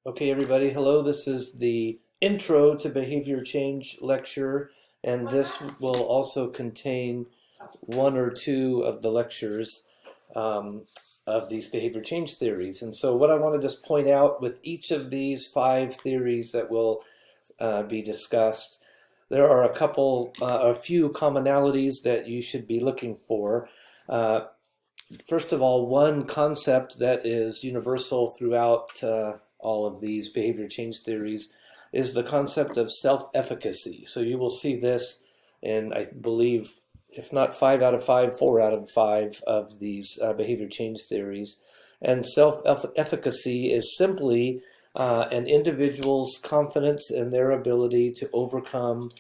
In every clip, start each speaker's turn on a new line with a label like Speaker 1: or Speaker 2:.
Speaker 1: Okay, everybody, hello. This is the Intro to Behavior Change lecture, and this will also contain one or two of the lectures um, of these behavior change theories. And so, what I want to just point out with each of these five theories that will be discussed, there are a few commonalities that you should be looking for. Uh, First of all, one concept that is universal throughout all of these behavior change theories is the concept of self-efficacy. So you will see this in, I believe, if not 5 out of 5, 4 out of 5 of these behavior change theories. And self-efficacy is simply an individual's confidence in their ability to overcome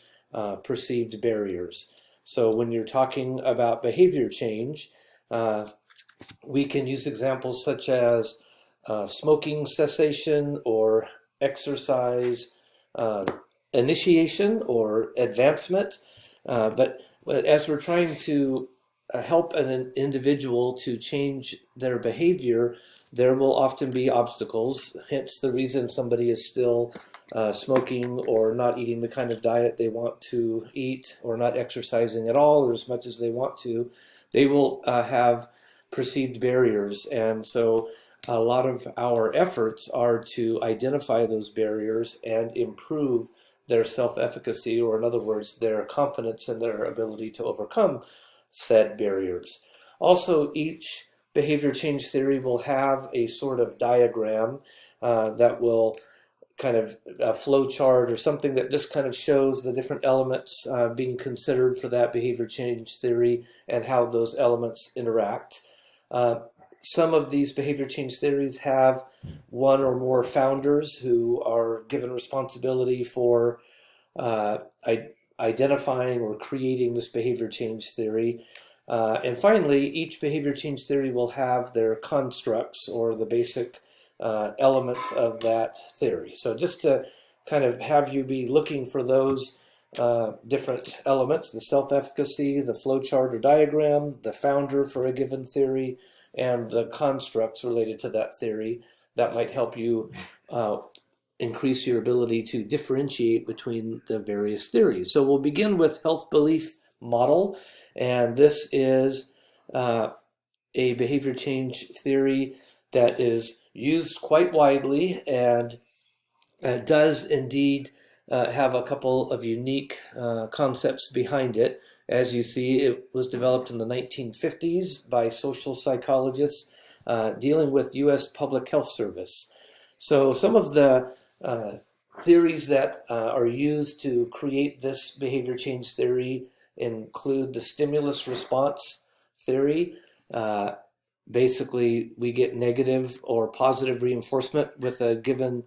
Speaker 1: perceived barriers. So when you're talking about behavior change, uh, we can use examples such as smoking cessation or exercise uh, initiation or advancement. But as we're trying to help an individual to change their behavior, there will often be obstacles, hence the reason somebody is still smoking or not eating the kind of diet they want to eat or not exercising at all or as much as they want to. They will have perceived barriers. And so a lot of our efforts are to identify those barriers and improve their self-efficacy, or in other words, their confidence in their ability to overcome said barriers. Also, each behavior change theory will have a sort of diagram that will kind of a flow chart or something that just kind of shows the different elements being considered for that behavior change theory and how those elements interact. Uh, some of these behavior change theories have one or more founders who are given responsibility for uh, identifying or creating this behavior change theory. And finally, each behavior change theory will have their constructs or the basic elements of that theory. So just to kind of have you be looking for those different elements, the self-efficacy, the flowchart or diagram, the founder for a given theory, and the constructs related to that theory, that might help you increase your ability to differentiate between the various theories. So we'll begin with health belief model, and this is a behavior change theory that is used quite widely and does indeed have a couple of unique concepts behind it. As you see, it was developed in the 1950s by social psychologists dealing with U.S. Public Health Service. So some of the theories that are used to create this behavior change theory include the stimulus response theory. Uh, Basically, we get negative or positive reinforcement with a given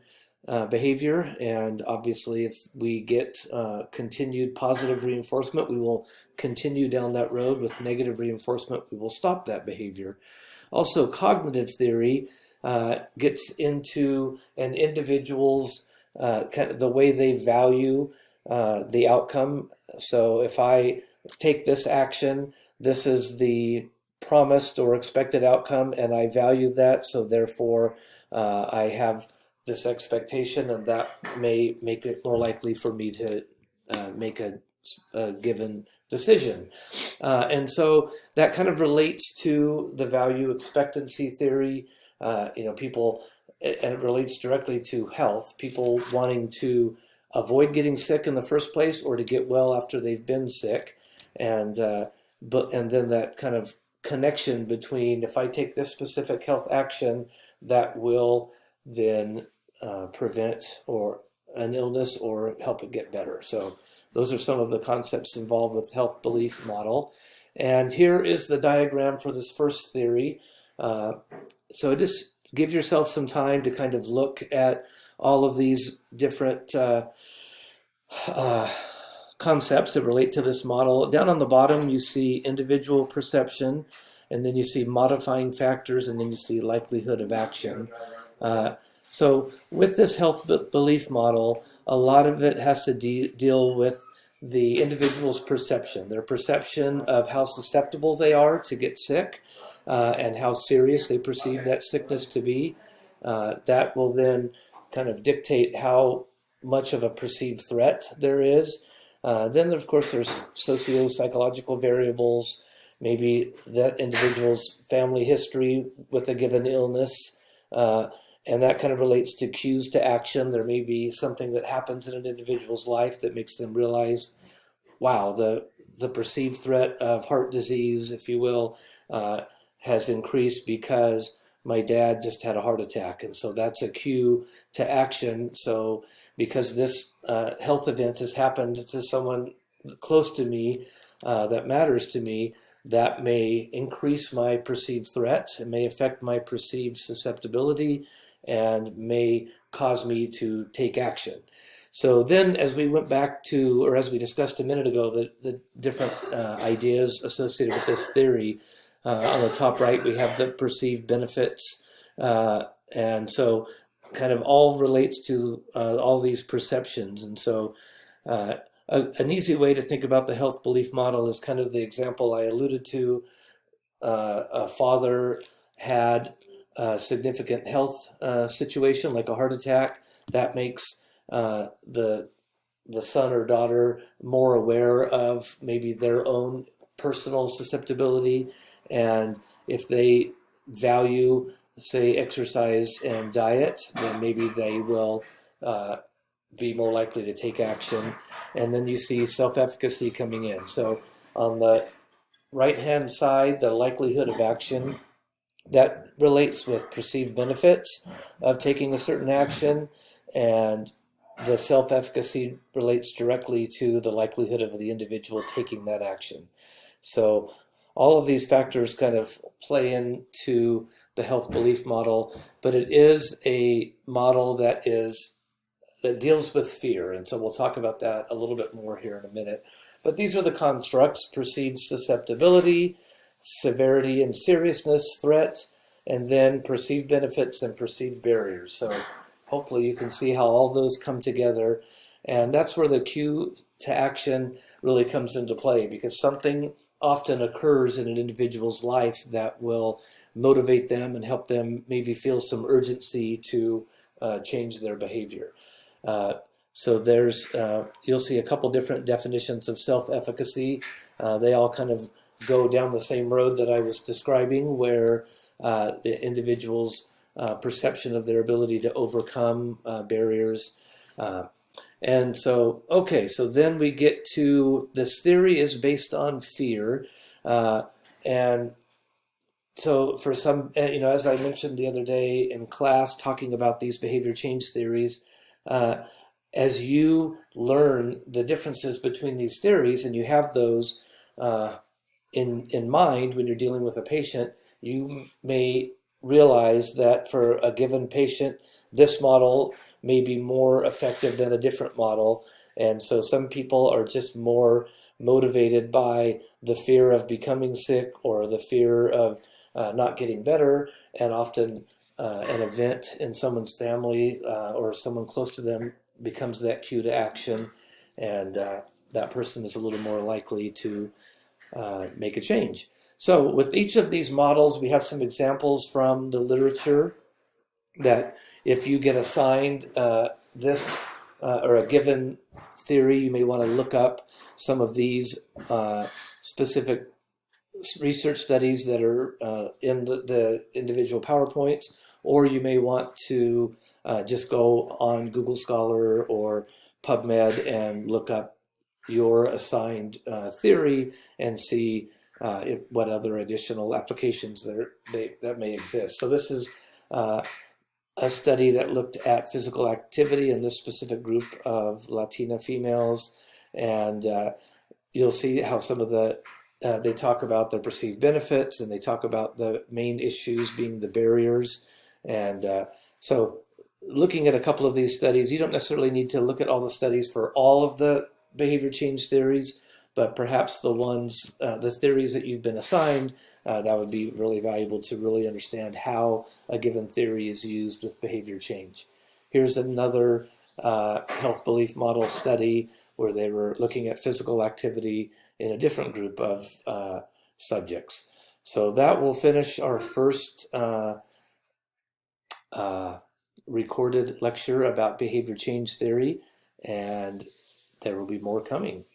Speaker 1: behavior, and obviously if we get continued positive reinforcement, we will continue down that road. With negative reinforcement, we will stop that behavior. Also, cognitive theory gets into an individual's kind of the way they value the outcome. So if I take this action, this is the promised or expected outcome, and I value that, so therefore I have this expectation, and that may make it more likely for me to make a given decision. And so that kind of relates to the value expectancy theory. People, and it relates directly to health, people wanting to avoid getting sick in the first place or to get well after they've been sick. And then that kind of connection between, if I take this specific health action, that will then prevent or an illness or help it get better. So those are some of the concepts involved with health belief model. And here is the diagram for this first theory. So just give yourself some time to kind of look at all of these different concepts that relate to this model. Down on the bottom, you see individual perception, and then you see modifying factors, and then you see likelihood of action. So with this health belief model, a lot of it has to deal with the individual's perception, their perception of how susceptible they are to get sick, and how serious they perceive that sickness to be. That will then kind of dictate how much of a perceived threat there is. Then, of course, there's socio-psychological variables, maybe that individual's family history with a given illness, and that kind of relates to cues to action. There may be something that happens in an individual's life that makes them realize, wow, the perceived threat of heart disease, if you will, has increased because my dad just had a heart attack. And so that's a cue to action. So because this health event has happened to someone close to me that matters to me, that may increase my perceived threat. It may affect my perceived susceptibility and may cause me to take action. So then, as we went back to, or as we discussed a minute ago, the different ideas associated with this theory, on the top right, we have the perceived benefits. And so kind of all relates to all these perceptions. And so an easy way to think about the health belief model is kind of the example I alluded to. A father had a significant health situation, like a heart attack. That makes the son or daughter more aware of maybe their own personal susceptibility, and if they value, say, exercise and diet, then maybe they will be more likely to take action. And then you see self-efficacy coming in. So on the right-hand side, the likelihood of action, that relates with perceived benefits of taking a certain action, and the self-efficacy relates directly to the likelihood of the individual taking that action. So all of these factors kind of play into the health belief model, but it is a model that deals with fear, and so we'll talk about that a little bit more here in a minute. But these are the constructs: perceived susceptibility, severity and seriousness, threat, and then perceived benefits and perceived barriers. So hopefully you can see how all those come together, and that's where the cue to action really comes into play, because something often occurs in an individual's life that will motivate them and help them maybe feel some urgency to change their behavior. So there's, you'll see a couple different definitions of self-efficacy. They all kind of go down the same road that I was describing, where the individual's perception of their ability to overcome barriers. And so, okay, so then we get to, this theory is based on fear. And so for some, as I mentioned the other day in class, talking about these behavior change theories, as you learn the differences between these theories and you have those in mind when you're dealing with a patient, you may realize that for a given patient, this model may be more effective than a different model. And so some people are just more motivated by the fear of becoming sick or the fear of not getting better, and often an event in someone's family or someone close to them becomes that cue to action, and that person is a little more likely to make a change. So with each of these models, we have some examples from the literature that if you get assigned this or a given theory, you may want to look up some of these specific research studies that are in the individual PowerPoints, or you may want to just go on Google Scholar or PubMed and look up your assigned theory and see what other additional applications that may exist. So this is a study that looked at physical activity in this specific group of Latina females, and you'll see how some of they talk about the perceived benefits, and they talk about the main issues being the barriers. And so looking at a couple of these studies, you don't necessarily need to look at all the studies for all of the behavior change theories, but perhaps the theories that you've been assigned, that would be really valuable to really understand how a given theory is used with behavior change. Here's another health belief model study where they were looking at physical activity in a different group of subjects. So that will finish our first recorded lecture about behavior change theory, and there will be more coming.